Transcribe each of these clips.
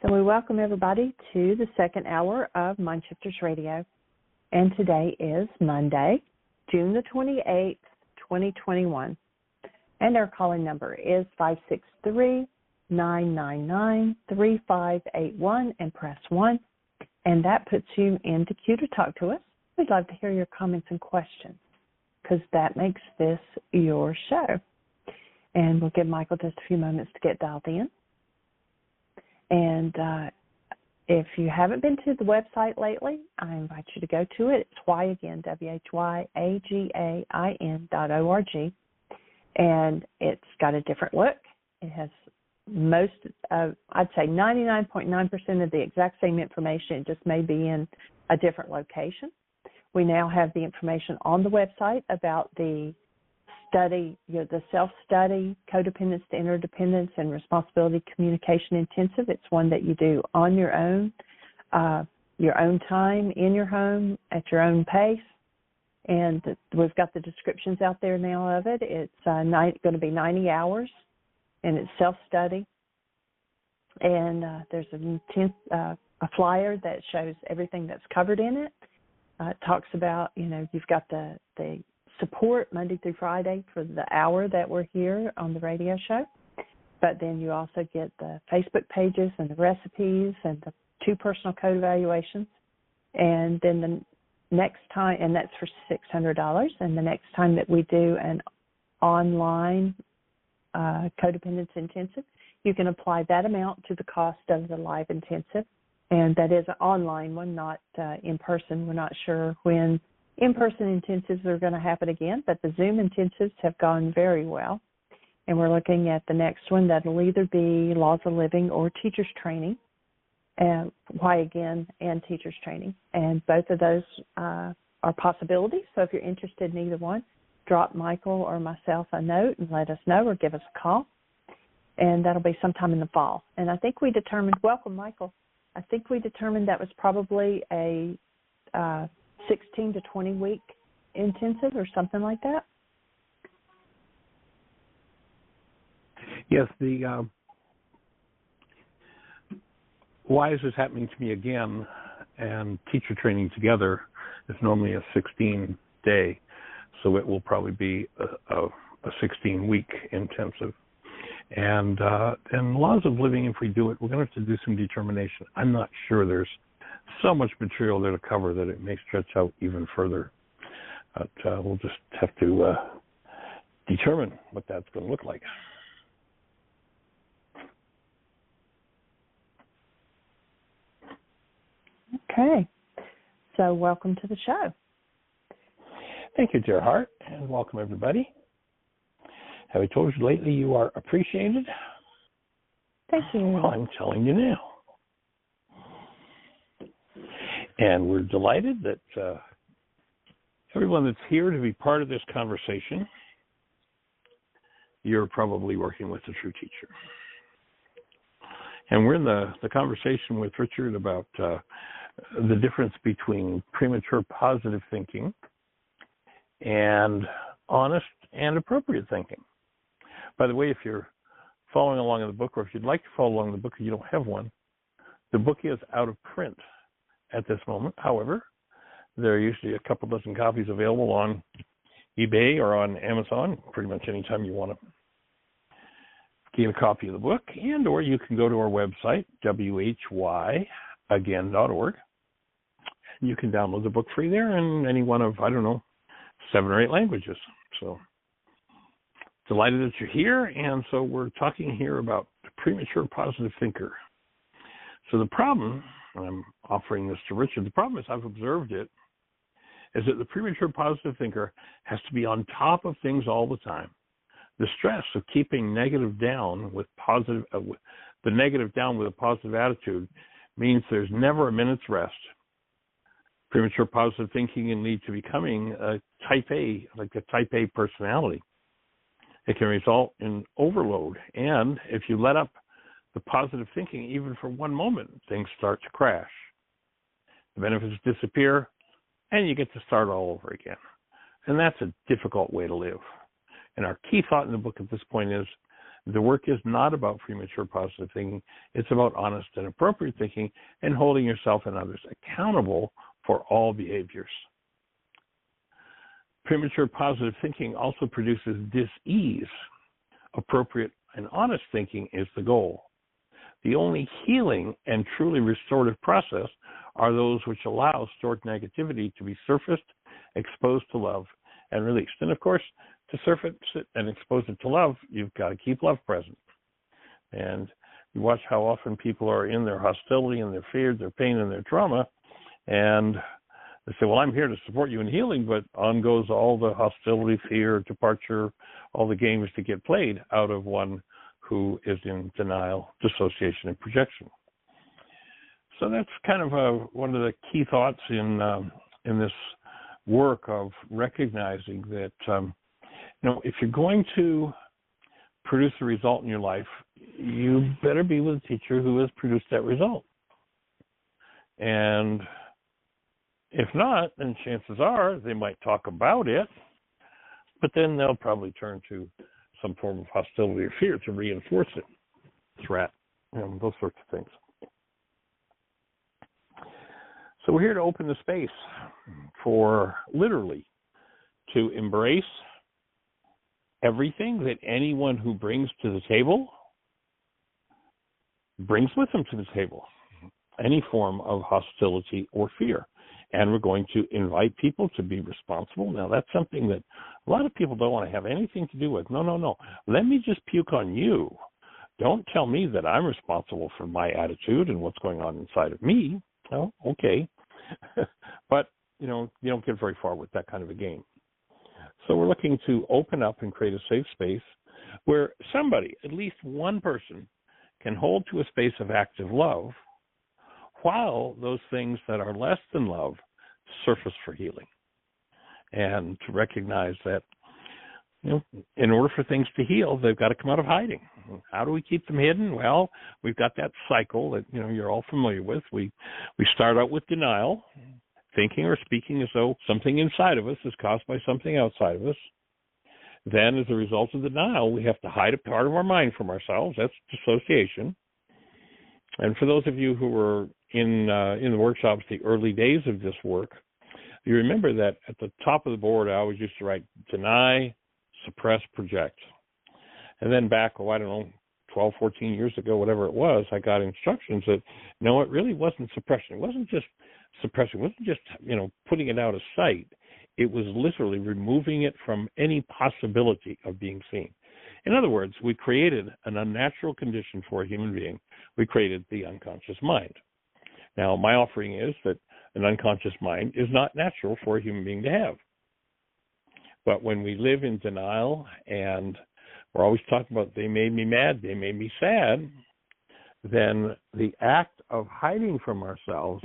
So we welcome everybody to the second hour of MindShifters Radio. And today is Monday, June the 28th, 2021. And our calling number is 563-999-3581 and press 1. And that puts you in the queue to talk to us. We'd love to hear your comments and questions because that makes this your show. And we'll give Michael just a few moments to get dialed in. And if you haven't been to the website lately, I invite you to go to it. It's WHYAGAIN, WHYAGAIN.org. And it's got a different look. It has I'd say 99.9% of the exact same information. It just may be in a different location. We now have the information on the website about the study, the self-study, codependence to interdependence, and responsibility communication intensive. It's one that you do on your own time, in your home, at your own pace. And we've got the descriptions out there now of it. It's going to be 90 hours, and it's self-study. And there's a flyer that shows everything that's covered in it. It talks about, you've got the support Monday through Friday for the hour that we're here on the radio show. But then you also get the Facebook pages and the recipes and the 2 personal code evaluations. And then the next time, and that's for $600. And the next time that we do an online codependence intensive, you can apply that amount to the cost of the live intensive. And that is an online one, not in person. We're not sure when in-person intensives are going to happen again, but the Zoom intensives have gone very well. And we're looking at the next one that'll either be Laws of Living or Teachers Training, WHYAGAIN and Teachers Training. And both of those are possibilities. So if you're interested in either one, drop Michael or myself a note and let us know, or give us a call. And that'll be sometime in the fall. And I think we determined, welcome, Michael. I think we determined that was probably a 16 to 20 week intensive or something like that. Yes, the why is this happening to me again and teacher training together is normally a 16-day, so it will probably be a 16-week intensive. And Laws of Living, if we do it, we're going to have to do some determination. I'm not sure. There's so much material there to cover that it may stretch out even further. But we'll just have to determine what that's going to look like. Okay. So welcome to the show. Thank you, dear Heart, and welcome, everybody. Have I told you lately you are appreciated? Thank you. Well, I'm telling you now. And we're delighted that everyone that's here to be part of this conversation, you're probably working with a true teacher. And we're in the conversation with Richard about the difference between premature positive thinking and honest and appropriate thinking. By the way, if you're following along in the book, or if you'd like to follow along in the book and you don't have one, the book is out of print at this moment. However, there are usually a couple dozen copies available on eBay or on Amazon, pretty much anytime you want to get a copy of the book, and or you can go to our website, whyagain.org. You can download the book free there in any one of, 7 or 8 languages. So delighted that you're here, and so we're talking here about the premature positive thinker. So the problem, and I'm offering this to Richard, the problem is I've observed it, is that the premature positive thinker has to be on top of things all the time. The stress of keeping negative down with positive, the negative down with a positive attitude means there's never a minute's rest. Premature positive thinking can lead to becoming a type A, like a type A personality. It can result in overload, and if you let up the positive thinking even for one moment, things start to crash. The benefits disappear, and you get to start all over again. And that's a difficult way to live. And our key thought in the book at this point is The work is not about premature positive thinking. It's about honest and appropriate thinking and holding yourself and others accountable for all behaviors. Premature positive thinking also produces dis-ease. Appropriate and honest thinking is the goal. The only healing and truly restorative process are those which allow stored negativity to be surfaced, exposed to love, and released. And of course, to surface it and expose it to love, you've got to keep love present. And you watch how often people are in their hostility and their fear, their pain, and their trauma, and they say, well, I'm here to support you in healing, but on goes all the hostility, fear, departure, all the games that get played out of one who is in denial, dissociation, and projection. So that's kind of one of the key thoughts in this work of recognizing that, if you're going to produce a result in your life, you better be with a teacher who has produced that result. And if not, then chances are they might talk about it, but then they'll probably turn to some form of hostility or fear to reinforce it, threat, those sorts of things. So we're here to open the space for literally to embrace everything that anyone who brings to the table brings with them to the table, any form of hostility or fear. And we're going to invite people to be responsible. Now, that's something that a lot of people don't want to have anything to do with. No. Let me just puke on you. Don't tell me that I'm responsible for my attitude and what's going on inside of me. Oh, okay. But, you don't get very far with that kind of a game. So we're looking to open up and create a safe space where somebody, at least one person, can hold to a space of active love while those things that are less than love surface for healing. And to recognize that, in order for things to heal, they've got to come out of hiding. How do we keep them hidden? Well, we've got that cycle that, you're all familiar with. We start out with denial, thinking or speaking as though something inside of us is caused by something outside of us. Then, as a result of denial, we have to hide a part of our mind from ourselves. That's dissociation. And for those of you who were in the workshops, the early days of this work, you remember that at the top of the board, I always used to write deny, suppress, project. And then back, 12, 14 years ago, whatever it was, I got instructions that, no, it really wasn't suppression. It wasn't just suppression. It wasn't just, putting it out of sight. It was literally removing it from any possibility of being seen. In other words, we created an unnatural condition for a human being. We created the unconscious mind. Now, my offering is that an unconscious mind is not natural for a human being to have. But when we live in denial and we're always talking about they made me mad, they made me sad, then the act of hiding from ourselves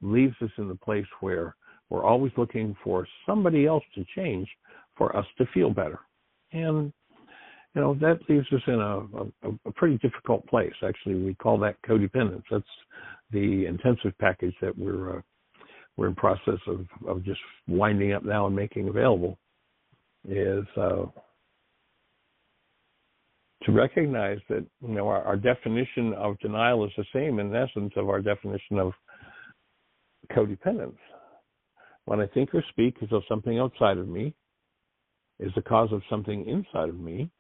leaves us in the place where we're always looking for somebody else to change for us to feel better. And that leaves us in a pretty difficult place. Actually, we call that codependence. That's the intensive package that we're in process of just winding up now and making available, is to recognize that our definition of denial is the same in essence of our definition of codependence. When I think or speak as though something outside of me is the cause of something inside of me,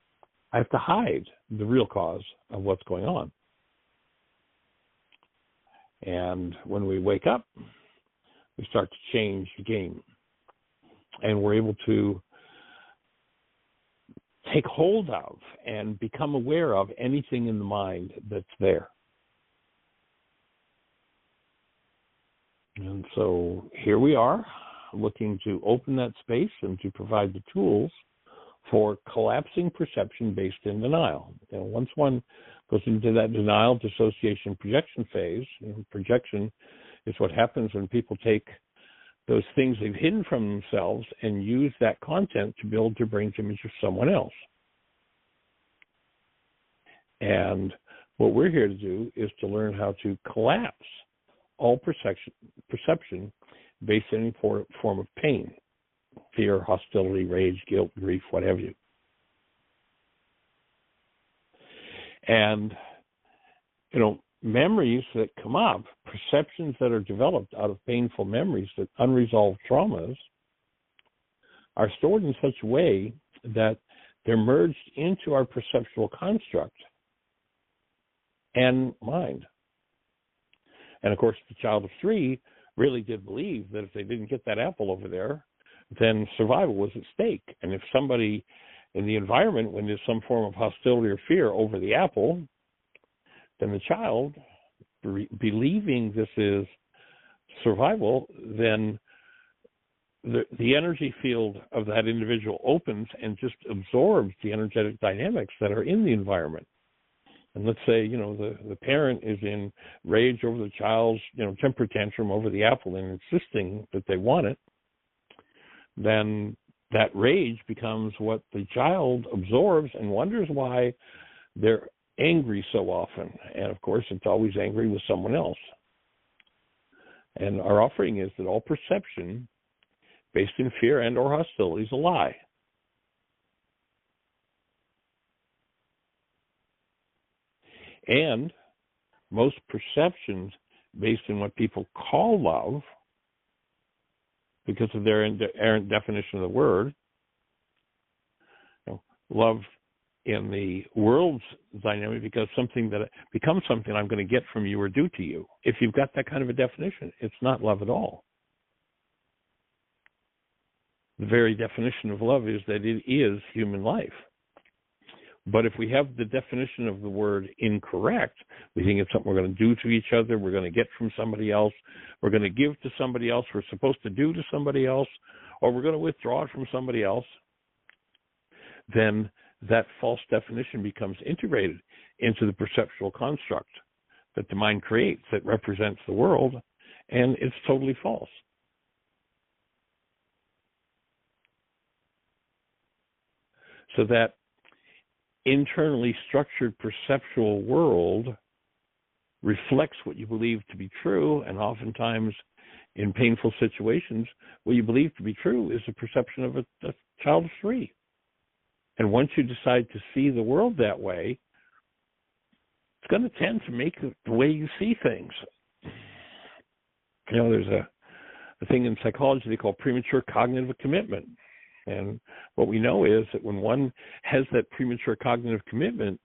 I have to hide the real cause of what's going on. And when we wake up, we start to change the game. And we're able to take hold of and become aware of anything in the mind that's there. And so here we are, looking to open that space and to provide the tools for collapsing perception based in denial. Once one goes into that denial, dissociation, projection phase, projection is what happens when people take those things they've hidden from themselves and use that content to build their brain's image of someone else. And what we're here to do is to learn how to collapse all perception based on any form of pain, fear, hostility, rage, guilt, grief, what have you. And, memories that come up, perceptions that are developed out of painful memories, that unresolved traumas, are stored in such a way that they're merged into our perceptual construct and mind. And of course, the child of 3 really did believe that if they didn't get that apple over there, then survival was at stake. And if somebody in the environment, when there's some form of hostility or fear over the apple, then the child, believing this is survival, then the energy field of that individual opens and just absorbs the energetic dynamics that are in the environment. And let's say, the parent is in rage over the child's, temper tantrum over the apple and insisting that they want it, then that rage becomes what the child absorbs and wonders why they're angry so often. And of course, it's always angry with someone else. And our offering is that all perception based in fear and or hostility is a lie. And most perceptions based in what people call love, because of their errant definition of the word, love in the world's dynamic becomes something I'm going to get from you or do to you. If you've got that kind of a definition, it's not love at all. The very definition of love is that it is human life. But if we have the definition of the word incorrect, we think it's something we're going to do to each other, we're going to get from somebody else, we're going to give to somebody else, we're supposed to do to somebody else, or we're going to withdraw it from somebody else, then that false definition becomes integrated into the perceptual construct that the mind creates that represents the world, and it's totally false. So that internally structured perceptual world reflects what you believe to be true, and oftentimes in painful situations, what you believe to be true is the perception of a child of 3. And once you decide to see the world that way, it's going to tend to make the way you see things. There's a thing in psychology they call premature cognitive commitment. And what we know is that when one has that premature cognitive commitment,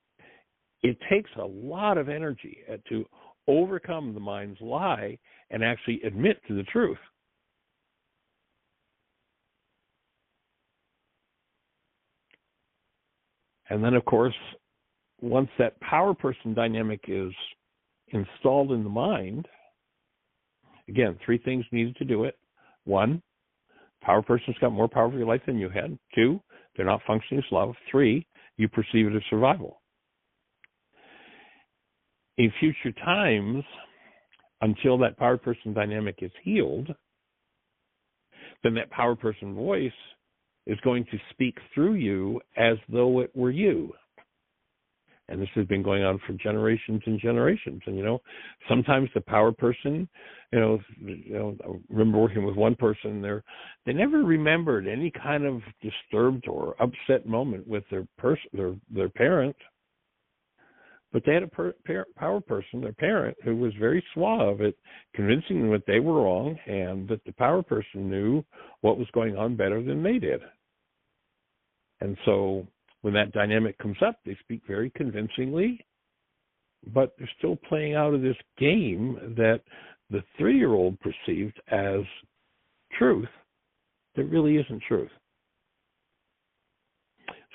it takes a lot of energy to overcome the mind's lie and actually admit to the truth. And then, of course, once that power person dynamic is installed in the mind, again, 3 things needed to do it. 1, power person's got more power over your life than you had. 2, they're not functioning as love. 3, you perceive it as survival. In future times, until that power person dynamic is healed, then that power person voice is going to speak through you as though it were you. And this has been going on for generations and generations. And, sometimes the power person, I remember working with one person there, they never remembered any kind of disturbed or upset moment with their parent. But they had a power person, their parent, who was very suave at convincing them that they were wrong and that the power person knew what was going on better than they did. And so when that dynamic comes up, they speak very convincingly, but they're still playing out of this game that the 3-year-old perceived as truth that really isn't truth.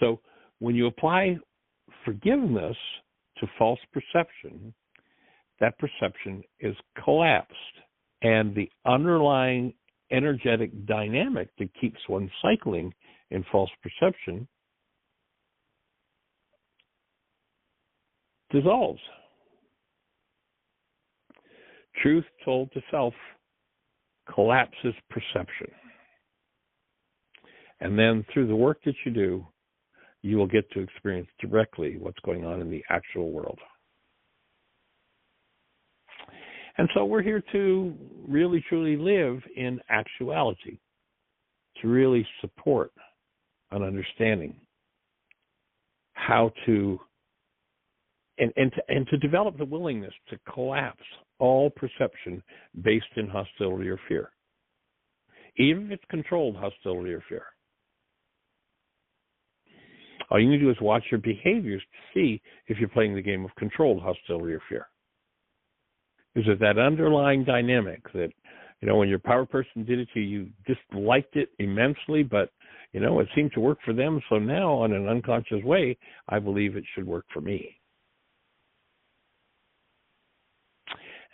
So when you apply forgiveness to false perception, that perception is collapsed. And the underlying energetic dynamic that keeps one cycling in false perception dissolves. Truth told to self collapses perception. And then through the work that you do, you will get to experience directly what's going on in the actual world. And so we're here to really, truly live in actuality, to really support an understanding how to and to develop the willingness to collapse all perception based in hostility or fear, even if it's controlled hostility or fear. All you need to do is watch your behaviors to see if you're playing the game of controlled hostility or fear. Is it that underlying dynamic that, when your power person did it to you, you disliked it immensely, but, it seemed to work for them, so now, in an unconscious way, I believe it should work for me.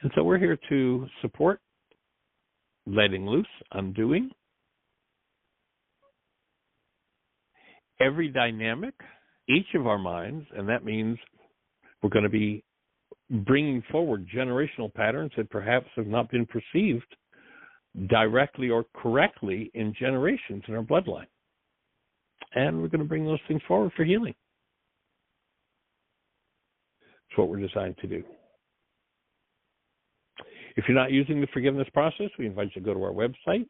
And so we're here to support letting loose, undoing every dynamic, each of our minds, and that means we're going to be bringing forward generational patterns that perhaps have not been perceived directly or correctly in generations in our bloodline. And we're going to bring those things forward for healing. It's what we're designed to do. If you're not using the forgiveness process, we invite you to go to our website,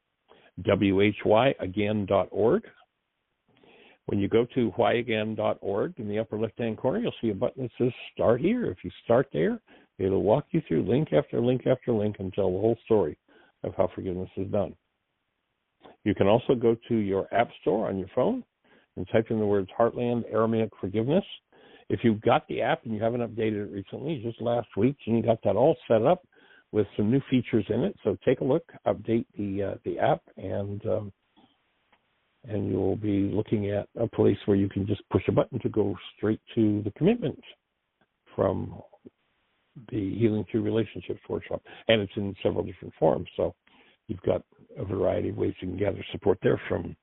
whyagain.org. When you go to whyagain.org, in the upper left-hand corner, you'll see a button that says Start Here. If you start there, it'll walk you through link after link after link and tell the whole story of how forgiveness is done. You can also go to your app store on your phone and type in the words Heartland Aramaic Forgiveness. If you've got the app and you haven't updated it recently, just last week, and you got that all set up with some new features in it. So take a look, update the app, and you'll be looking at a place where you can just push a button to go straight to the commitment from the Healing Through Relationships workshop. And it's in several different forms. So you've got a variety of ways you can gather support there from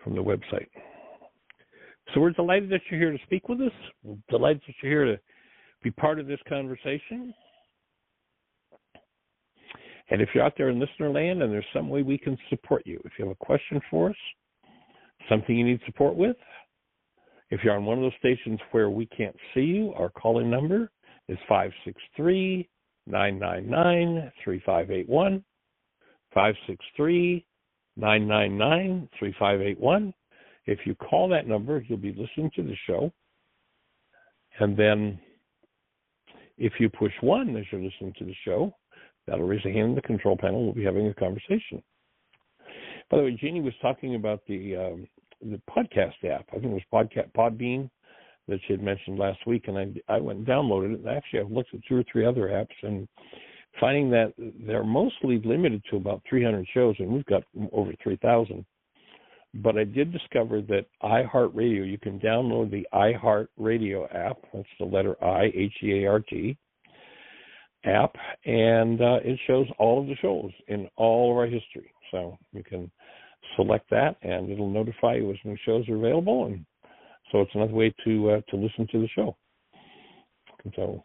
the website. So we're delighted that you're here to speak with us. We're delighted that you're here to be part of this conversation. And if you're out there in listener land and there's some way we can support you, if you have a question for us, something you need support with, if you're on one of those stations where we can't see you, our call-in number is 563-999-3581, 563-999-3581. If you call that number, you'll be listening to the show. And then if you push 1 as you're listening to the show, that'll raise a hand in the control panel. We'll be having a conversation. By the way, Jeannie was talking about the podcast app. I think it was Podbean that she had mentioned last week, and I went and downloaded it. And actually, I've looked at 2 or 3 other apps and finding that they're mostly limited to about 300 shows, and we've got over 3,000. But I did discover that iHeartRadio, you can download the iHeartRadio app. That's the letter I, H-E-A-R-T, app, and it shows all of the shows in all of our history. So you can select that, and it'll notify you as new shows are available, and so it's another way to listen to the show. And so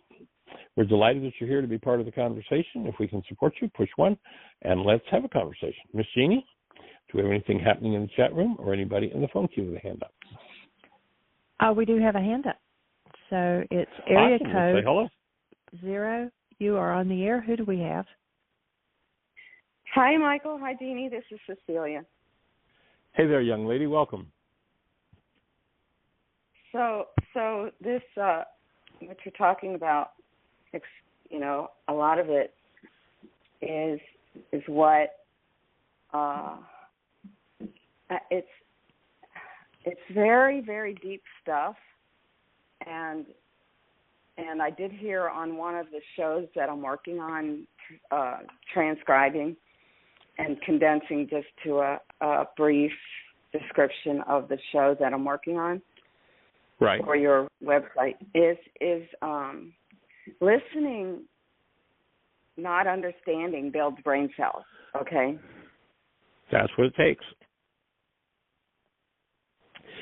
we're delighted that you're here to be part of the conversation. If we can support you, push 1, and let's have a conversation. Miss Jeannie, do we have anything happening in the chat room or anybody in the phone queue with a hand up? We do have a hand up. So it's area awesome. code Say hello. 0. You are on the air. Who do we have? Hi, Michael. Hi, Jeannie. This is Cecilia. Hey there, young lady. Welcome. So this, what you're talking about, a lot of it is what it's very, very deep stuff, and I did hear on one of the shows that I'm working on transcribing and condensing just to a brief description of the show that I'm working on. Right. For your website is listening, not understanding builds brain cells. Okay. That's what it takes.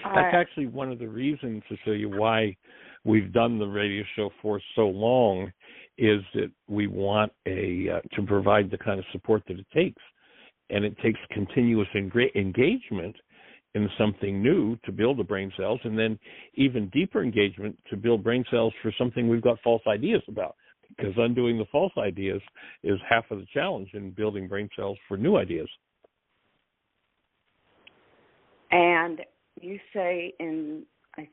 That's actually one of the reasons, Cecilia, why we've done the radio show for so long, is that we want to provide the kind of support that it takes. And it takes continuous engagement in something new to build the brain cells, and then even deeper engagement to build brain cells for something we've got false ideas about. Because undoing the false ideas is half of the challenge in building brain cells for new ideas. And you say in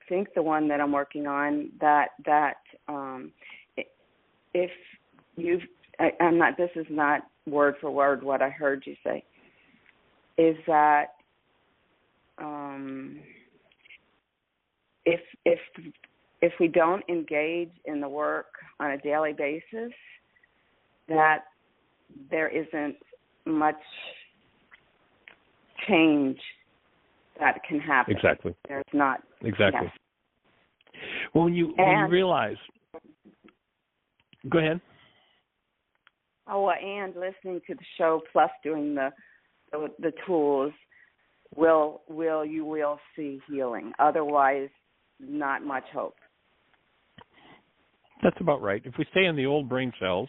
think the one that I'm working on, that if you've, I'm not, this is not word for word what I heard you say, is that if we don't engage in the work on a daily basis, that there isn't much change that can happen. Exactly. There's not. Exactly. Yes. Well, when you realize, go ahead. Oh, and listening to the show plus doing the tools you will see healing. Otherwise, not much hope. That's about right. If we stay in the old brain cells,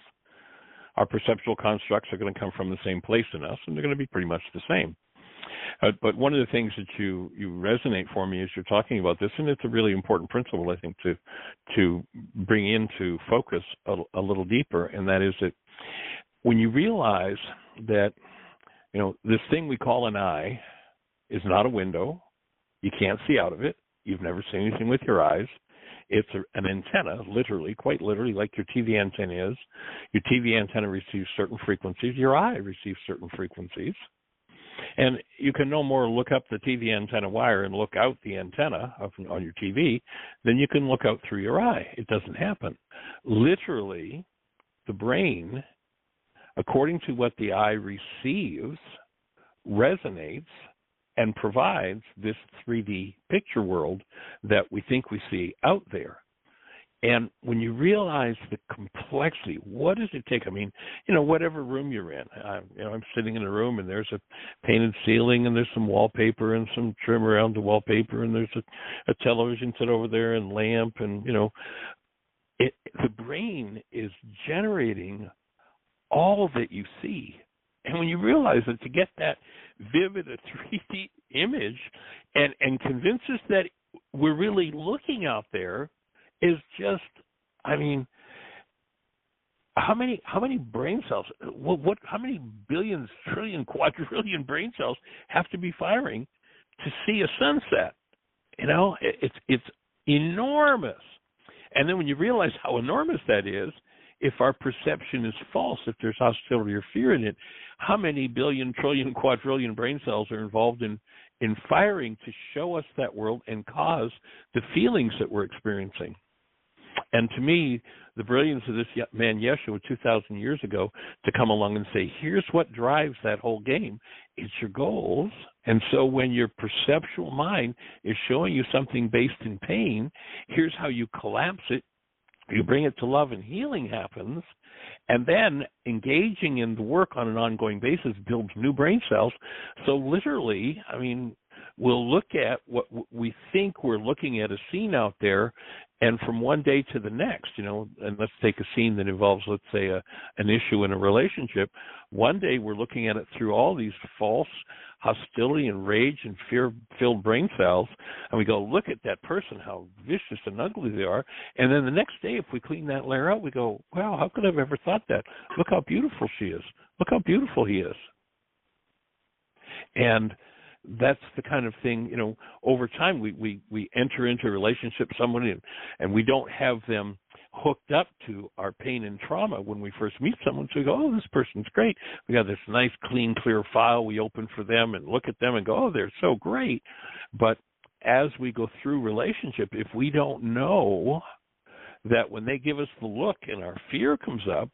our perceptual constructs are going to come from the same place in us, and they're going to be pretty much the same. But one of the things that you resonate for me as you're talking about this, and it's a really important principle, I think, to bring into focus a little deeper, and that is that when you realize that, this thing we call an eye is not a window, you can't see out of it, you've never seen anything with your eyes, it's an antenna, literally, quite literally, like your TV antenna is. Your TV antenna receives certain frequencies, your eye receives certain frequencies. And you can no more look up the TV antenna wire and look out the antenna on your TV than you can look out through your eye. It doesn't happen. Literally, the brain, according to what the eye receives, resonates and provides this 3D picture world that we think we see out there. And when you realize the complexity, what does it take? I mean, whatever room you're in. I'm sitting in a room and there's a painted ceiling and there's some wallpaper and some trim around the wallpaper and there's a television set over there and lamp and, the brain is generating all that you see. And when you realize that to get that vivid a 3D image and convince us that we're really looking out there is just, how many brain cells, how many billions, trillion, quadrillion brain cells have to be firing to see a sunset? It's enormous. And then when you realize how enormous that is, if our perception is false, if there's hostility or fear in it, how many billion, trillion, quadrillion brain cells are involved in firing to show us that world and cause the feelings that we're experiencing? And to me, the brilliance of this man Yeshua 2,000 years ago to come along and say, here's what drives that whole game. It's your goals. And so when your perceptual mind is showing you something based in pain, here's how you collapse it. You bring it to love and healing happens, and then engaging in the work on an ongoing basis builds new brain cells. So literally, we'll look at what we think we're looking at a scene out there, and from one day to the next, and let's take a scene that involves, let's say, an issue in a relationship. One day we're looking at it through all these false hostility and rage and fear-filled brain cells, and we go, look at that person, how vicious and ugly they are. And then the next day, if we clean that layer out, we go, wow, how could I have ever thought that? Look how beautiful she is. Look how beautiful he is. And that's the kind of thing, over time we enter into a relationship with someone and we don't have them hooked up to our pain and trauma when we first meet someone. So we go, oh, this person's great. We got this nice, clean, clear file we open for them and look at them and go, oh, they're so great. But as we go through relationship, if we don't know that when they give us the look and our fear comes up,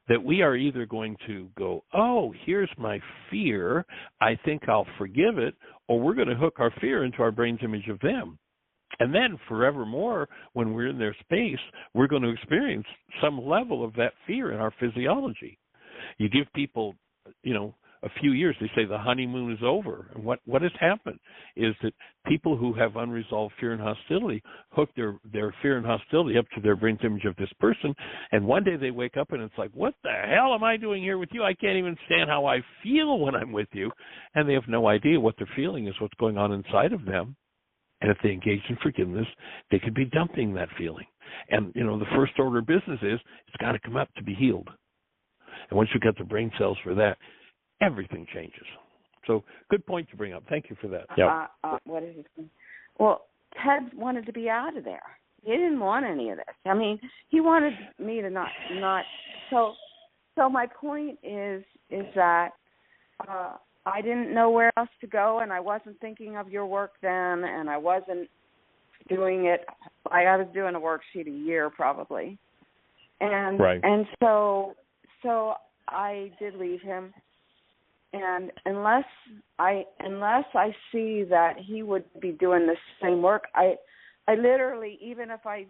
that we are either going to go, oh, here's my fear, I think I'll forgive it, or we're going to hook our fear into our brain's image of them. And then forevermore, when we're in their space, we're going to experience some level of that fear in our physiology. You give people, a few years, they say the honeymoon is over. And what has happened is that people who have unresolved fear and hostility hook their fear and hostility up to their brain's image of this person. And one day they wake up and it's like, what the hell am I doing here with you? I can't even stand how I feel when I'm with you. And they have no idea what they're feeling is what's going on inside of them. And if they engage in forgiveness, they could be dumping that feeling. And, the first order of business is it's got to come up to be healed. And once you get the brain cells for that, everything changes. So good point to bring up. Thank you for that. What is it? Well, Ted wanted to be out of there. He didn't want any of this. I mean, he wanted me to not. So my point is that I didn't know where else to go, and I wasn't thinking of your work then, and I wasn't doing it. I was doing a worksheet a year probably, and right. and so I did leave him. And unless I see that he would be doing the same work, I literally, even if I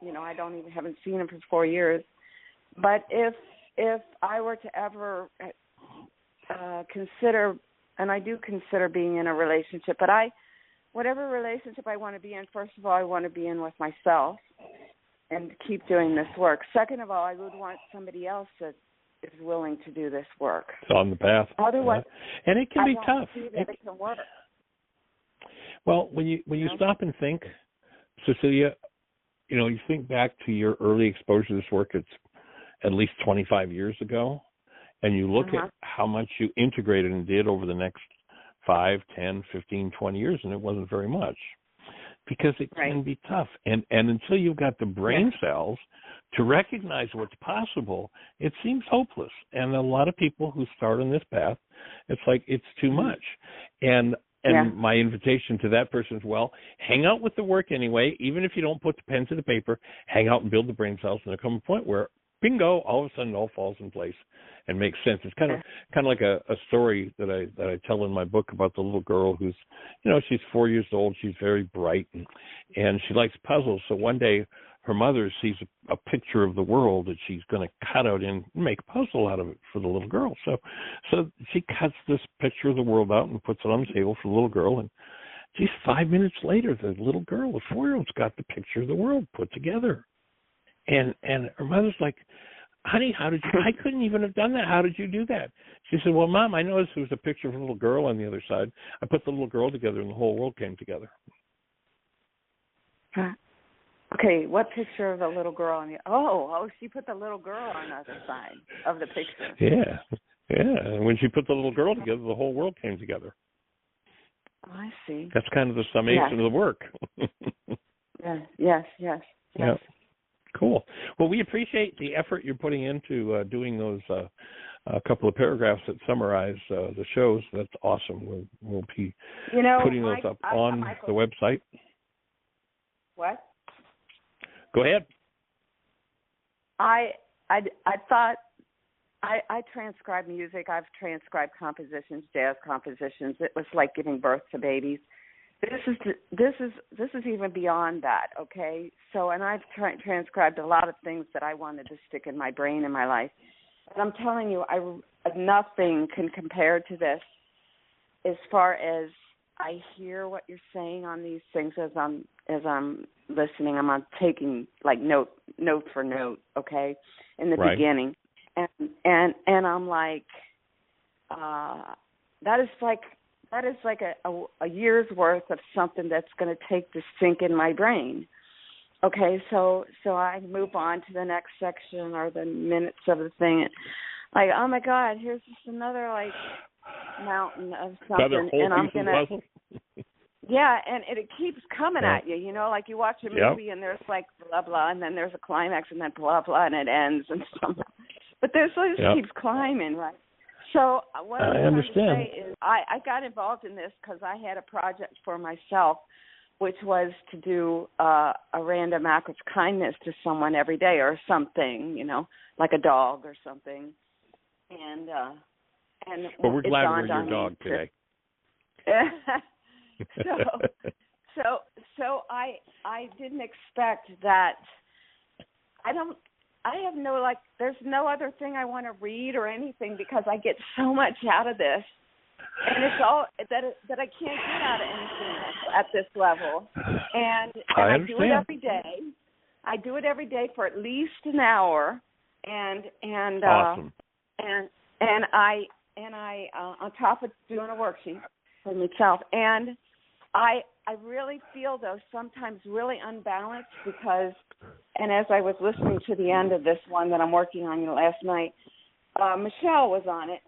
haven't seen him for 4 years, but if I were to ever consider, and I do consider being in a relationship, but whatever relationship I want to be in, first of all, I want to be in with myself and keep doing this work. Second of all, I would want somebody else that is willing to do this work. It's on the path. Otherwise, and it can be tough. It can work. Well, when you stop and think, Cecilia, you think back to your early exposure to this work. It's at least 25 years ago, and you look at how much you integrated and did over the next 5, 10, 15, 20 years, and it wasn't very much, because it can be tough. And until you've got the brain cells to recognize what's possible, it seems hopeless. And a lot of people who start on this path, it's like it's too much. And my invitation to that person is, well, hang out with the work anyway. Even if you don't put the pen to the paper, hang out and build the brain cells, and there'll come a point where, bingo, all of a sudden it all falls in place and makes sense. It's kind of like a story that I tell in my book about the little girl who's, she's 4 years old. She's very bright and she likes puzzles. So one day her mother sees a picture of the world that she's going to cut out and make a puzzle out of it for the little girl. So she cuts this picture of the world out and puts it on the table for the little girl. And geez, 5 minutes later, the little girl, the 4-year-old's got the picture of the world put together. And her mother's like, honey, how did you? I couldn't even have done that. How did you do that? She said, well, Mom, I noticed there was a picture of a little girl on the other side. I put the little girl together, and the whole world came together. Okay, what picture of the little girl on the? Oh, she put the little girl on the other side of the picture. Yeah. And when she put the little girl together, the whole world came together. Oh, I see. That's kind of the summation of the work. Yes. Yeah. Cool. Well, we appreciate the effort you're putting into doing those a couple of paragraphs that summarize the shows. That's awesome. We'll be putting those up on the website. What? Go ahead. I thought I transcribe music. I've transcribed compositions, jazz compositions. It was like giving birth to babies. This is even beyond that, okay? So, and I've transcribed a lot of things that I wanted to stick in my brain in my life. And I'm telling you, nothing can compare to this as far as I hear what you're saying on these things as I'm listening. I'm taking like note for note, okay, in the beginning, and I'm like, that is like a year's worth of something that's going to take to sink in my brain. Okay, so I move on to the next section or the minutes of the thing. Like, oh my God, here's just another like mountain of something, and I'm gonna. Yeah, and it keeps coming at you. Like you watch a movie and there's like blah blah, and then there's a climax, and then blah blah, and it ends, and so. But this keeps climbing, right? So what I'm trying to say is I got involved in this because I had a project for myself, which was to do a random act of kindness to someone every day or something, like a dog or something. And well, we're glad we're your dog today. So I didn't expect that. There's no other thing I want to read or anything because I get so much out of this. And it's all that I can't get out of anything at this level. And I do it every day. I do it every day for at least an hour. And awesome. And I on top of doing a worksheet for myself. And I really feel, though, sometimes really unbalanced because, and as I was listening to the end of this one that I'm working on last night, Michelle was on it.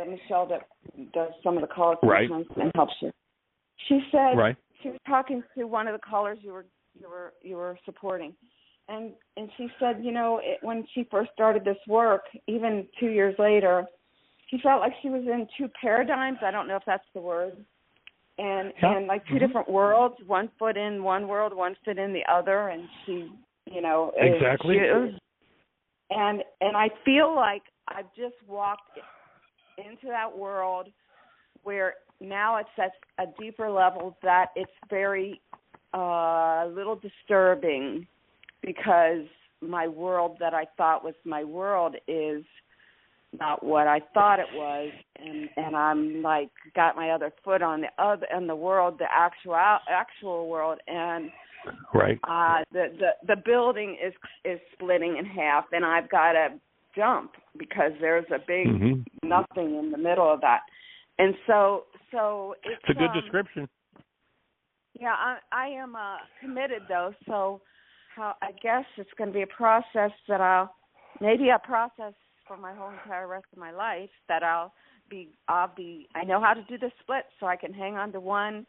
Michelle that does some of the calls and helps you. She said was talking to one of the callers you were supporting, and she said, when she first started this work, even 2 years later, she felt like she was in two paradigms. I don't know if that's the word, and like two different worlds. 1 foot in one world, 1 foot in the other, and she, exactly. And I feel like I've just walked into that world where now it's at a deeper level that it's very little disturbing, because my world that I thought was my world is not what I thought it was, and I'm like got my other foot on the world, the actual world, and right. The building is splitting in half, and I've got to jump because there's a big nothing in the middle of that, and so it's a good description. Yeah, I am committed though, so I guess it's going to be a process that I'll process for my whole entire rest of my life, that I'll be I know how to do the split, so I can hang on to one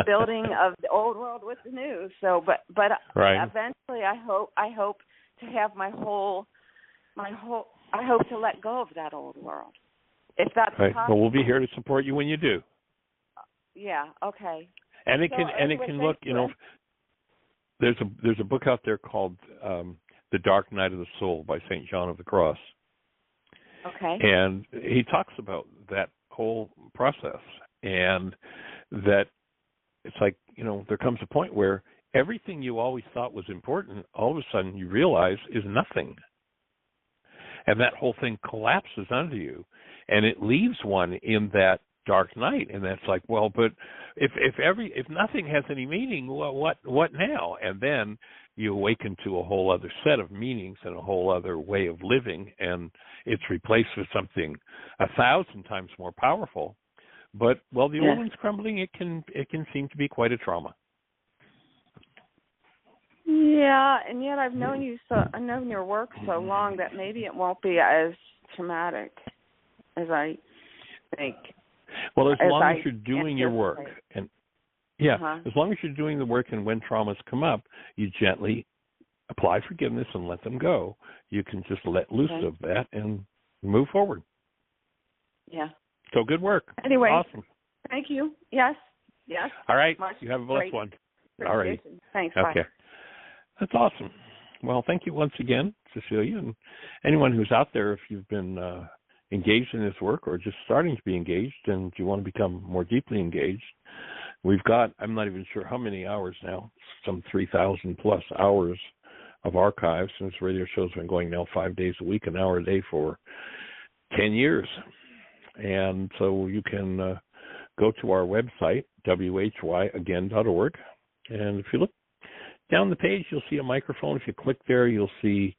building of the old world with the new. So but right. Eventually I hope to have I hope to let go of that old world, if that's right. possible. Well, we'll be here to support you when you do. Yeah, okay. And it can look, there's a book out there called The Dark Night of the Soul by St. John of the Cross. Okay. And he talks about that whole process, and that it's like, there comes a point where everything you always thought was important, all of a sudden you realize is nothing. And that whole thing collapses under you, and it leaves one in that dark night. And that's like, well, but if nothing has any meaning, well, what now? And then you awaken to a whole other set of meanings and a whole other way of living, and it's replaced with something 1,000 times more powerful. But the old one's crumbling. It can seem to be quite a trauma. Yeah, and yet I've known your work so long that maybe it won't be as traumatic as I think. Well, as long as you're doing your work, and as long as you're doing the work, and when traumas come up, you gently apply forgiveness and let them go. You can just let loose of that and move forward. Yeah. So good work. Anyway, awesome. Thank you. Yes. All right. You have a blessed one. All right. Thanks. Okay. Bye. That's awesome. Well, thank you once again, Cecilia, and anyone who's out there. If you've been engaged in this work, or just starting to be engaged, and you want to become more deeply engaged, we've got, I'm not even sure how many hours now, some 3,000 plus hours of archives, since radio show's been going now 5 days a week, an hour a day for 10 years. And so you can go to our website, whyagain.org, and if you look down the page, you'll see a microphone. If you click there, you'll see,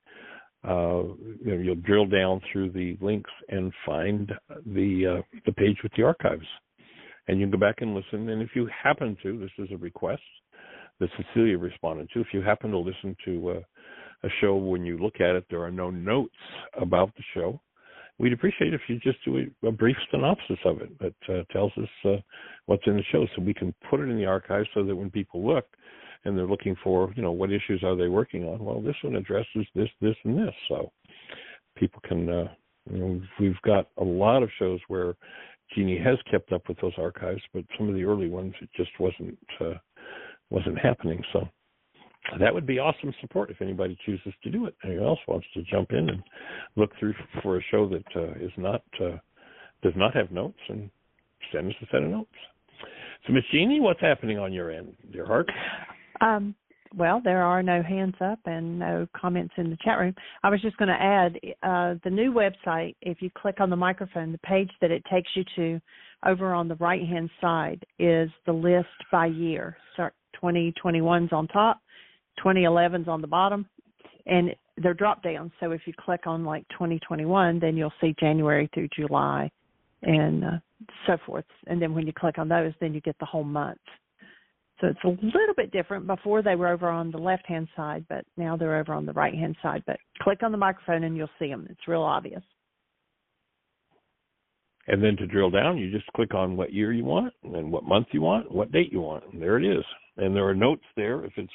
you'll drill down through the links and find the page with the archives. And you can go back and listen. And if you happen to, this is a request that Cecilia responded to, if you happen to listen to a show, when you look at it, there are no notes about the show, we'd appreciate if you just do a brief synopsis of it that tells us what's in the show, so we can put it in the archives, so that when people look and they're looking for, what issues are they working on? Well, this one addresses this, this, and this. So people can, we've got a lot of shows where Jeannie has kept up with those archives, but some of the early ones, it just wasn't happening. So that would be awesome support if anybody chooses to do it. Anyone else wants to jump in and look through for a show that does not have notes, and send us a set of notes. So, Miss Jeannie, what's happening on your end, dear heart? Well, there are no hands up and no comments in the chat room. I was just going to add the new website. If you click on the microphone, the page that it takes you to over on the right-hand side is the list by year. So 2021's on top, 2011's on the bottom, and they're drop downs. So if you click on like 2021, then you'll see January through July and so forth. And then when you click on those, then you get the whole month. So it's a little bit different. Before they were over on the left-hand side, but now they're over on the right-hand side. But click on the microphone and you'll see them. It's real obvious. And then to drill down, you just click on what year you want, and then what month you want, what date you want, and there it is. And there are notes there. If it's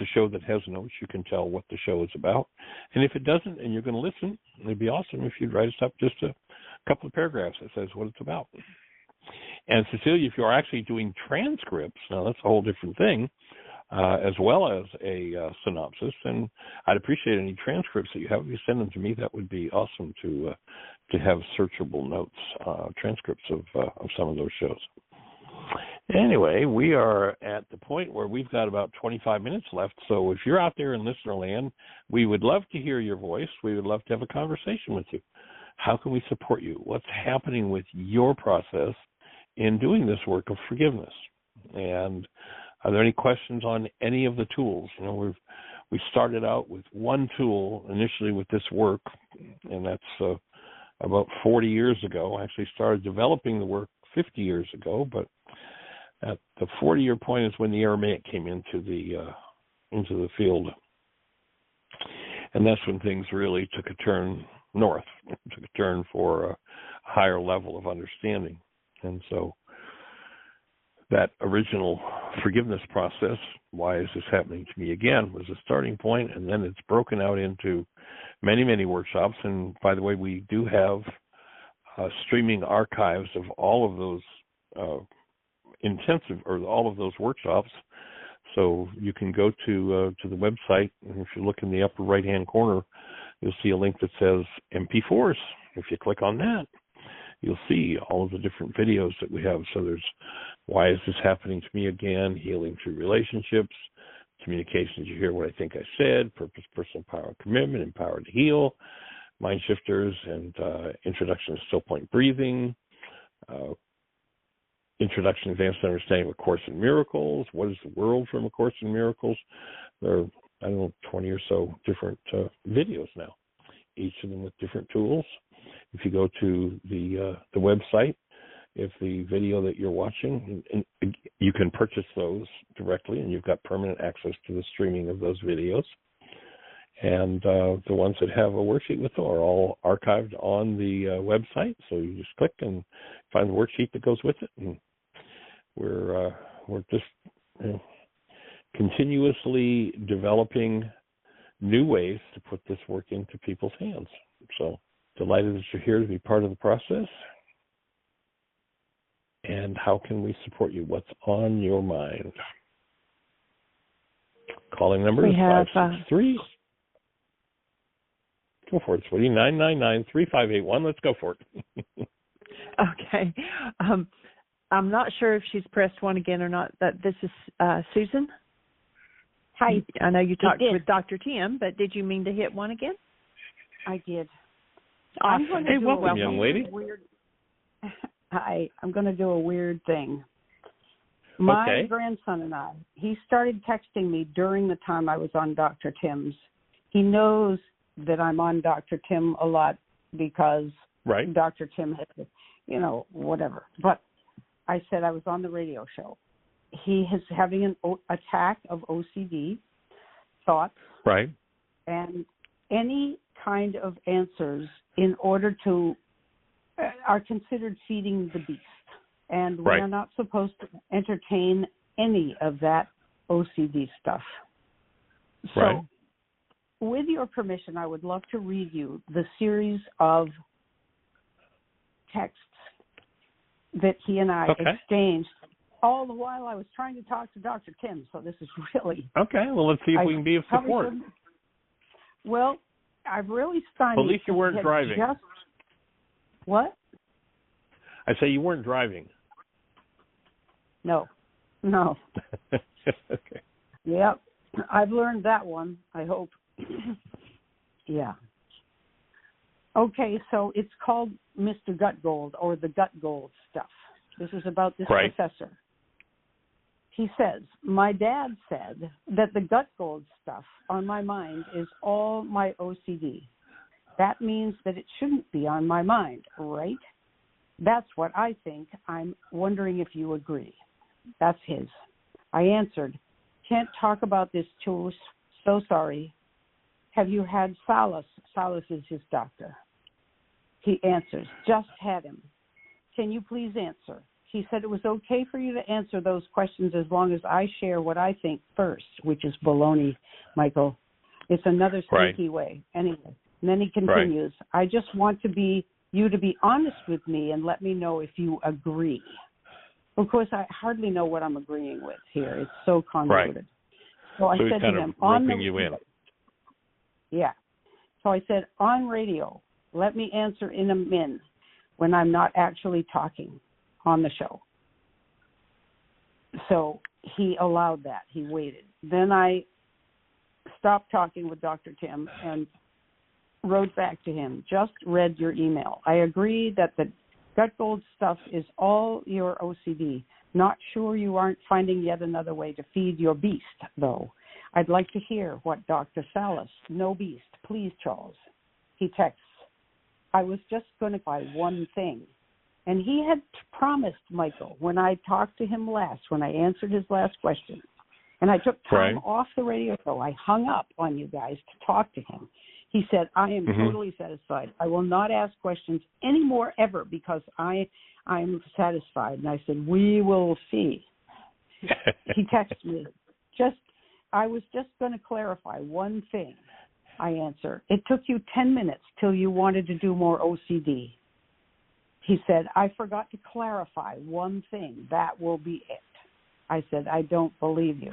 a show that has notes, you can tell what the show is about. And if it doesn't, and you're going to listen, it'd be awesome if you'd write us up just a couple of paragraphs that says what it's about. And Cecilia, if you're actually doing transcripts, now that's a whole different thing, as well as a synopsis. And I'd appreciate any transcripts that you have. If you send them to me, that would be awesome to have searchable notes, transcripts of some of those shows. Anyway, we are at the point where we've got about 25 minutes left. So if you're out there in listener land, we would love to hear your voice. We would love to have a conversation with you. How can we support you? What's happening with your process in doing this work of forgiveness? And are there any questions on any of the tools? You know, we started out with one tool initially with this work, and that's about 40 years ago. I actually started developing the work 50 years ago, but at the 40-year point is when the Aramaic came into the field, and that's when things really took a turn north, took a turn for a higher level of understanding. And so that original forgiveness process, why is this happening to me again, was a starting point, and then it's broken out into many, many workshops. And by the way, we do have streaming archives of all of those intensive, or all of those workshops. So you can go to the website, and if you look in the upper right-hand corner, you'll see a link that says MP4s. If you click on that, you'll see all of the different videos that we have. So there's Why Is This Happening to Me Again, Healing Through Relationships, Communications, You Hear What I Think I Said, Purpose, Personal Power, Commitment, Empowered to Heal, MindShifters, and Introduction to Still Point Breathing, Introduction to Advanced Understanding of A Course in Miracles, What is the World from A Course in Miracles. There are, 20 or so different videos now, each of them with different tools. If you go to the website, if the video that you're watching, and you can purchase those directly, and you've got permanent access to the streaming of those videos. And the ones that have a worksheet with them are all archived on the website. So you just click and find the worksheet that goes with it. And we're just continuously developing new ways to put this work into people's hands. So delighted that you're here to be part of the process. And how can we support you? What's on your mind? Calling number is 563. Go for it, sweetie. 999-3581. Let's go for it. Okay. I'm not sure if she's pressed one again or not. But this is Susan. Hi. I know you talked with Dr. Tim, but did you mean to hit one again? I did. Awesome. Hey, welcome, young lady. Hi. I'm going to do a weird thing. My grandson and I, he started texting me during the time I was on Dr. Tim's. He knows that I'm on Dr. Tim a lot because Dr. Tim had, whatever. But I said I was on the radio show. He is having an attack of OCD thoughts. Right. And any kind of answers in order to are considered feeding the beast. And we are not supposed to entertain any of that OCD stuff. So with your permission, I would love to read you the series of texts that he and I exchanged all the while I was trying to talk to Dr. Tim. So this is really... Okay, well, let's see if we can be of support. Well, I've really studied... Well, at least you weren't driving. What? I say you weren't driving. No. Okay. Yep. I've learned that one, I hope. Yeah. Okay, so it's called Mr. Gut Gold, or the Gut Gold stuff. This is about this professor. He says, my dad said that the gut gold stuff on my mind is all my OCD. That means that it shouldn't be on my mind, right? That's what I think. I'm wondering if you agree. That's his. I answered, can't talk about this too. So sorry. Have you had Solace? Solace is his doctor. He answers, just had him. Can you please answer? He said it was okay for you to answer those questions as long as I share what I think first, which is baloney, Michael. It's another sneaky way. Anyway, and then he continues, I just want you to be honest with me and let me know if you agree. Of course, I hardly know what I'm agreeing with here. It's so convoluted. So I said to him, roping you in. Yeah. So I said, on radio, let me answer in a min when I'm not actually talking on the show. So he allowed that. He waited. Then I stopped talking with Dr. Tim and wrote back to him, just read your email. I agree that the gut gold stuff is all your OCD. Not sure you aren't finding yet another way to feed your beast, though. I'd like to hear what Dr. Salas, no beast, please, Charles. He texts, I was just going to buy one thing. And he had promised, Michael, when I talked to him last, when I answered his last question, and I took time off the radio show, I hung up on you guys to talk to him. He said, I am totally satisfied. I will not ask questions anymore ever because I'm satisfied. And I said, we will see. He texted me, I was just going to clarify one thing. I answer, it took you 10 minutes till you wanted to do more OCD. He said, I forgot to clarify one thing. That will be it. I said, I don't believe you.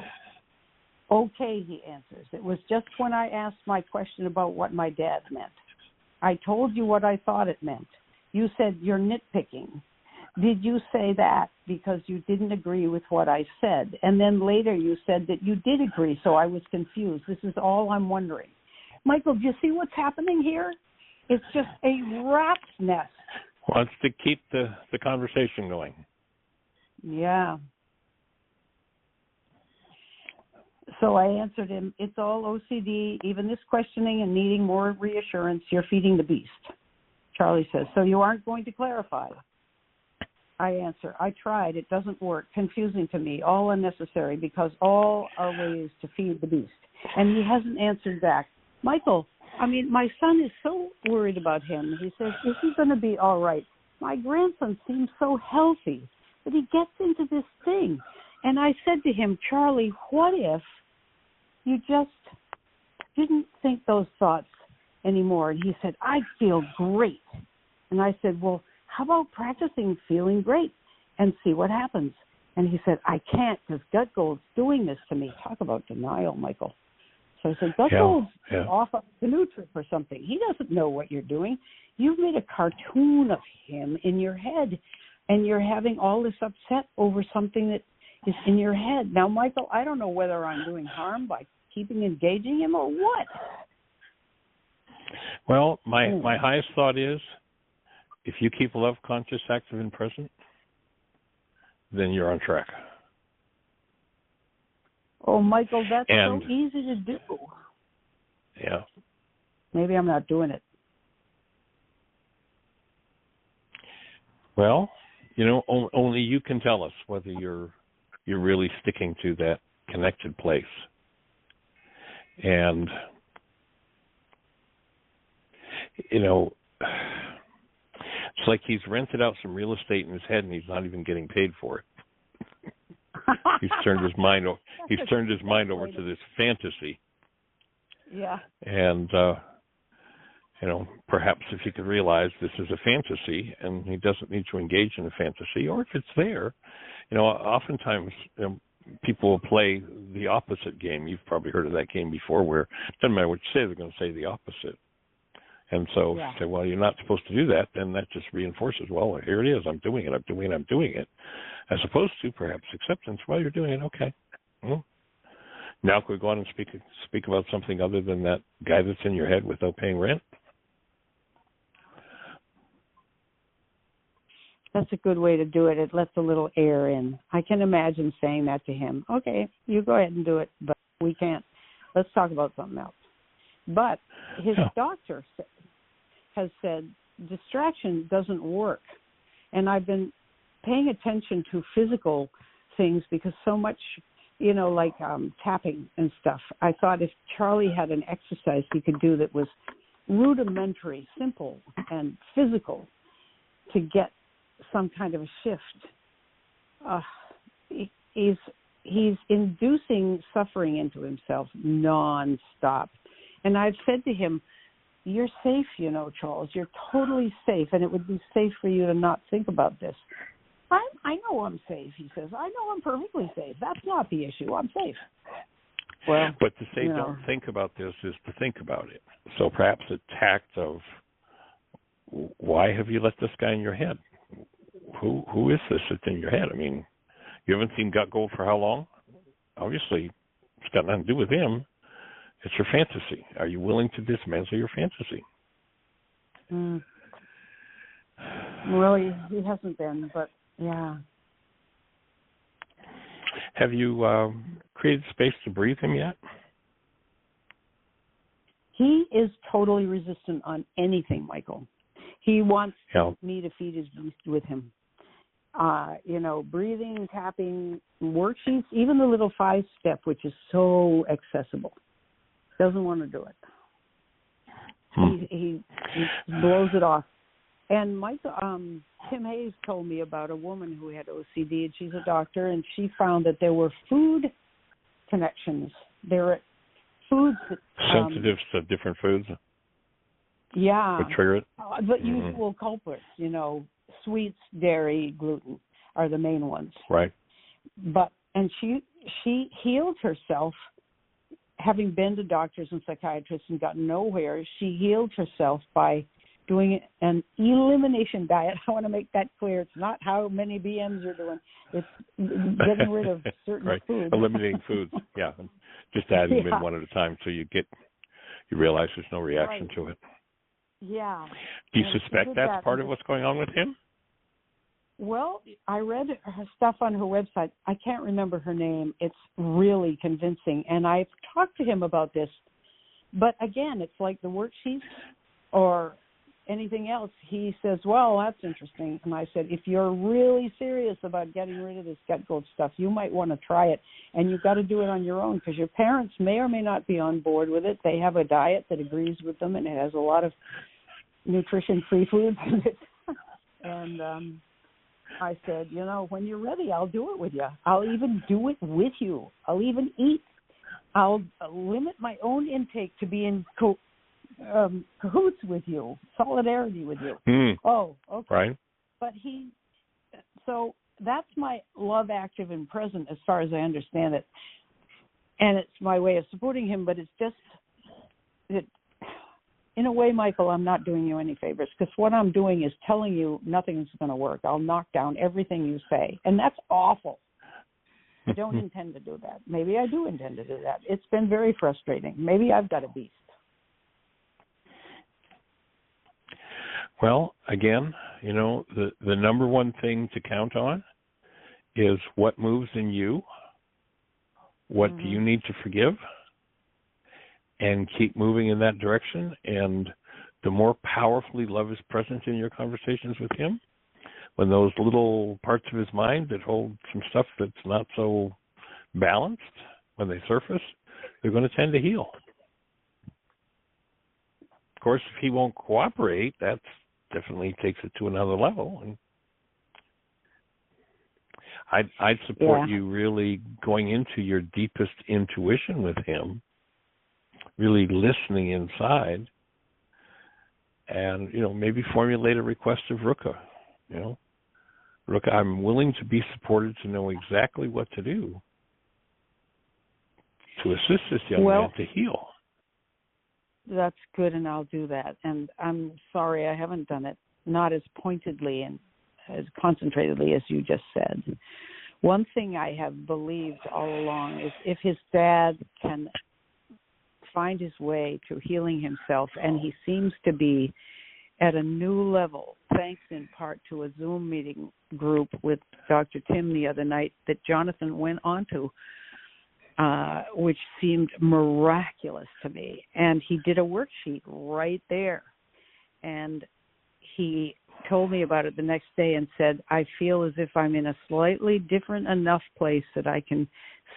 Okay, he answers. It was just when I asked my question about what my dad meant. I told you what I thought it meant. You said you're nitpicking. Did you say that because you didn't agree with what I said? And then later you said that you did agree, so I was confused. This is all I'm wondering. Michael, do you see what's happening here? It's just a rat's nest. Wants to keep the conversation going. Yeah. So I answered him, it's all OCD, even this questioning and needing more reassurance, you're feeding the beast. Charlie says, so you aren't going to clarify? I answer, I tried, it doesn't work, confusing to me, all unnecessary because all are ways to feed the beast. And he hasn't answered back. Michael, my son is so worried about him. He says, is he going to be all right? My grandson seems so healthy, but he gets into this thing. And I said to him, Charlie, what if you just didn't think those thoughts anymore? And he said, I feel great. And I said, well, how about practicing feeling great and see what happens? And he said, I can't because Gut Gold's doing this to me. Talk about denial, Michael. So I said, Gut Gold's off of the new trip or something. He doesn't know what you're doing. You've made a cartoon of him in your head, and you're having all this upset over something that is in your head. Now, Michael, I don't know whether I'm doing harm by keeping engaging him or what. Well, my highest thought is if you keep love conscious, active, and present, then you're on track. Oh, Michael, that's so easy to do. Yeah. Maybe I'm not doing it. Well, only you can tell us whether you're really sticking to that connected place. And, it's like he's rented out some real estate in his head and he's not even getting paid for it. He's turned his mind over to this fantasy. Yeah. And, perhaps if he could realize this is a fantasy and he doesn't need to engage in a fantasy, or if it's there, oftentimes people will play the opposite game. You've probably heard of that game before where it doesn't matter what you say, they're going to say the opposite. And so if you say, well, you're not supposed to do that, then that just reinforces, well, here it is, I'm doing it. As opposed to perhaps acceptance, well, you're doing it, okay. Well, now could we go on and speak about something other than that guy that's in your head without paying rent? That's a good way to do it. It lets a little air in. I can imagine saying that to him. Okay, you go ahead and do it, but we can't. Let's talk about something else. But his doctor has said distraction doesn't work. And I've been paying attention to physical things because so much, like tapping and stuff. I thought if Charlie had an exercise he could do that was rudimentary, simple, and physical to get some kind of a shift, he's inducing suffering into himself nonstop. And I've said to him, "You're safe, you know, Charles. You're totally safe, and it would be safe for you to not think about this." I know I'm safe, he says. I know I'm perfectly safe. That's not the issue. I'm safe. Well, but to say don't think about this is to think about it. So perhaps a tact of, why have you let this guy in your head? Who is this that's in your head? I mean, you haven't seen Gut Gold for how long? Obviously, it's got nothing to do with him. It's your fantasy. Are you willing to dismantle your fantasy? Well, he hasn't been, but yeah. Have you created space to breathe him yet? He is totally resistant on anything, Michael. He wants me to feed his beast with him. Breathing, tapping, worksheets, even the little 5-step, which is so accessible. Doesn't want to do it. He blows it off. And Tim Hayes told me about a woman who had OCD, and she's a doctor, and she found that there were food connections. There are foods that sensitive to different foods. Yeah, would trigger it. The usual culprits, sweets, dairy, gluten are the main ones. Right. And she healed herself, having been to doctors and psychiatrists and gotten nowhere. She healed herself by doing an elimination diet. I want to make that clear. It's not how many BMs you're doing. It's getting rid of certain foods. Eliminating foods, yeah. Just adding them in one at a time so you realize there's no reaction to it. Yeah. Do you suspect that's part of what's going on with him? Well, I read her stuff on her website. I can't remember her name. It's really convincing. And I've talked to him about this. But again, it's like the worksheets or anything else. He says, well, that's interesting. And I said, if you're really serious about getting rid of this Gut Gold stuff, you might want to try it. And you've got to do it on your own because your parents may or may not be on board with it. They have a diet that agrees with them, and it has a lot of nutrition-free foods in it. And I said, when you're ready, I'll do it with you. I'll even do it with you. I'll even eat. I'll limit my own intake to be in cahoots with you, solidarity with you. Oh, okay. Right. But so that's my love active and present as far as I understand it. And it's my way of supporting him, but it's just that, in a way, Michael, I'm not doing you any favors because what I'm doing is telling you nothing's going to work. I'll knock down everything you say, and that's awful. I don't intend to do that. Maybe I do intend to do that. It's been very frustrating. Maybe I've got a beast. Well, again, the number one thing to count on is what moves in you, what do you need to forgive, and keep moving in that direction. And the more powerfully love is present in your conversations with him, when those little parts of his mind that hold some stuff that's not so balanced, when they surface, they're going to tend to heal. Of course, if he won't cooperate, that definitely takes it to another level. And I'd support you really going into your deepest intuition with him, really listening inside, and maybe formulate a request of Ruka. Ruka, I'm willing to be supported to know exactly what to do to assist this young man to heal. That's good, and I'll do that. And I'm sorry I haven't done it, not as pointedly and as concentratedly as you just said. One thing I have believed all along is if his dad can find his way to healing himself, and he seems to be at a new level, thanks in part to a Zoom meeting group with Dr. Tim the other night that Jonathan went on to, which seemed miraculous to me. And he did a worksheet right there. And he told me about it the next day and said, I feel as if I'm in a slightly different enough place that I can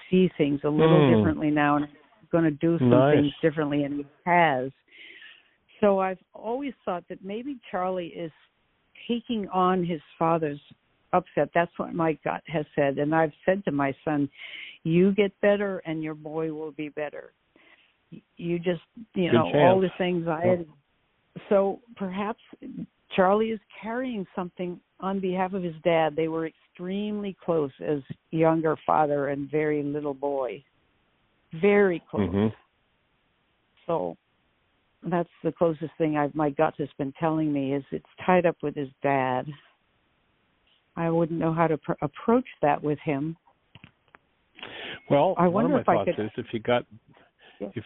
see things a little differently now, and I'm going to do some things differently. And he has. So I've always thought that maybe Charlie is taking on his father's upset. That's what my gut has said. And I've said to my son, you get better and your boy will be better. You just, all this anxiety. So perhaps Charlie is carrying something on behalf of his dad. They were extremely close as younger father and very little boy. Very close. Mm-hmm. So that's the closest thing my gut has been telling me is it's tied up with his dad. I wouldn't know how to approach that with him. Well, one of my thoughts is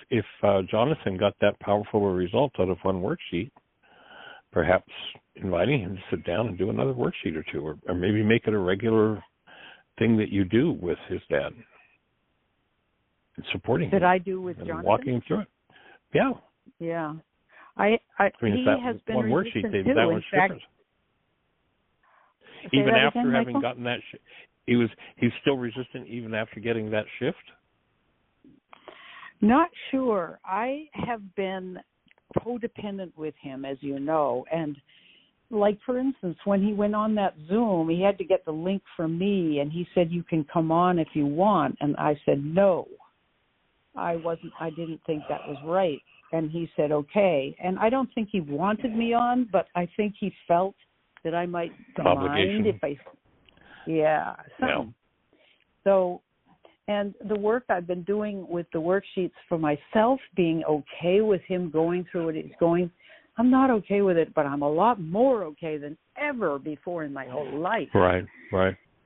if Jonathan got that powerful a result out of one worksheet, perhaps inviting him to sit down and do another worksheet or two, or maybe make it a regular thing that you do with his dad. And supporting him. That I do with Jonathan? Walking him through it. Yeah. Yeah. I mean, he has been one worksheet, too. that was different. Even after again, having Michael? gotten that, he's still resistant even after getting that shift? Not sure. I have been codependent with him, as you know, and like, for instance, when he went on that Zoom, he had to get the link from me, and he said, you can come on if you want, and I said, no. I didn't think that was right, and he said, okay, and I don't think he wanted me on, but I think he felt that I might mind if So, and the work I've been doing with the worksheets for myself, being okay with him going through what he's going, I'm not okay with it, but I'm a lot more okay than ever before in my whole life. Right,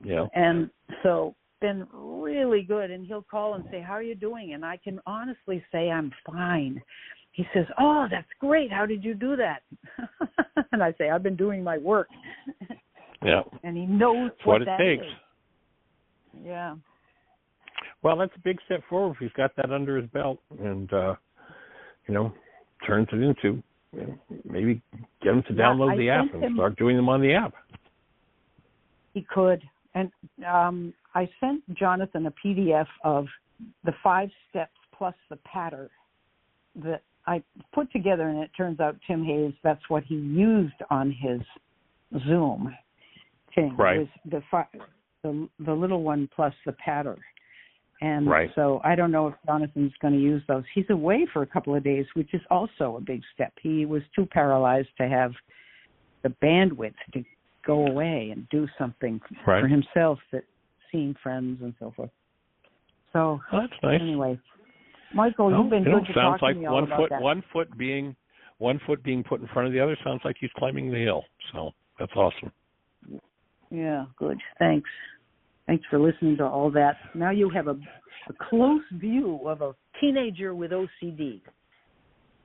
yeah. And so, been really good, and he'll call and say, how are you doing? And I can honestly say I'm fine. He says, oh, that's great. How did you do that? And I say, I've been doing my work. Yeah. And he knows what that it takes. Is. Yeah. Well, that's a big step forward if he's got that under his belt and, turns it into, maybe get him to download the app and start doing them on the app. He could. And I sent Jonathan a PDF of the 5 steps plus the pattern that I put together, and it turns out Tim Hayes, that's what he used on his Zoom thing. Right. Was the little one plus the pattern. And right. So I don't know if Jonathan's going to use those. He's away for a couple of days, which is also a big step. He was too paralyzed to have the bandwidth to go away and do something for himself, that seeing friends and so forth. So that's nice. Anyway, Michael, you've been good to talk to me all about that. One foot being put in front of the other sounds like he's climbing the hill. So that's awesome. Yeah, good. Thanks for listening to all that. Now you have a close view of a teenager with OCD.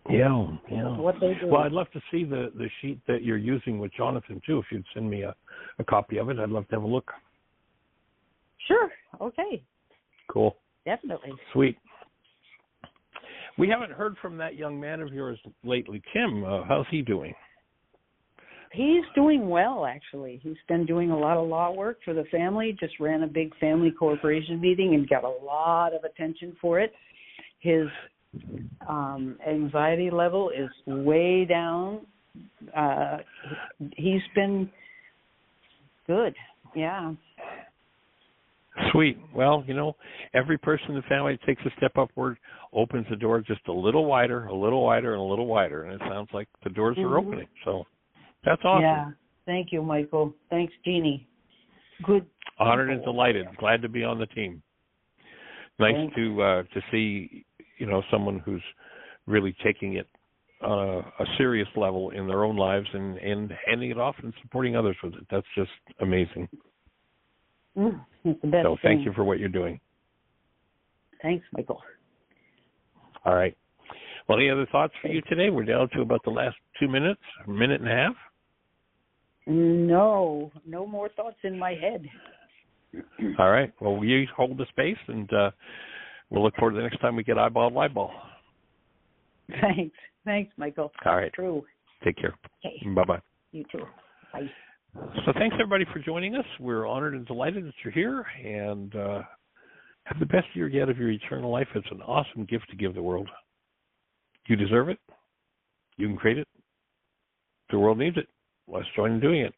Yeah. What they do. Well, I'd love to see the sheet that you're using with Jonathan, too. If you'd send me a copy of it, I'd love to have a look. Sure. Okay. Cool. Definitely. Sweet. We haven't heard from that young man of yours lately, Kim. How's he doing? He's doing well, actually. He's been doing a lot of law work for the family, just ran a big family corporation meeting and got a lot of attention for it. His anxiety level is way down. He's been good. Yeah. Sweet. Well, every person in the family that takes a step upward opens the door just a little wider, and a little wider, and it sounds like the doors are opening. So that's awesome. Yeah. Thank you, Michael. Thanks, Jeannie. Good. Honored and delighted. Glad to be on the team. Nice to see, someone who's really taking it on a serious level in their own lives and handing it off and supporting others with it. That's just amazing. It's the best so thank you for what you're doing. Thanks, Michael. All right. Well, any other thoughts for you today? We're down to about the last 2 minutes, a minute and a half. No more thoughts in my head. All right. Well, we hold the space, and we'll look forward to the next time we get eyeball to eyeball. Thanks, Michael. All right. True. Take care. Okay. Bye-bye. You too. Bye. So thanks, everybody, for joining us. We're honored and delighted that you're here, and have the best year yet of your eternal life. It's an awesome gift to give the world. You deserve it. You can create it. The world needs it. Let's join in doing it.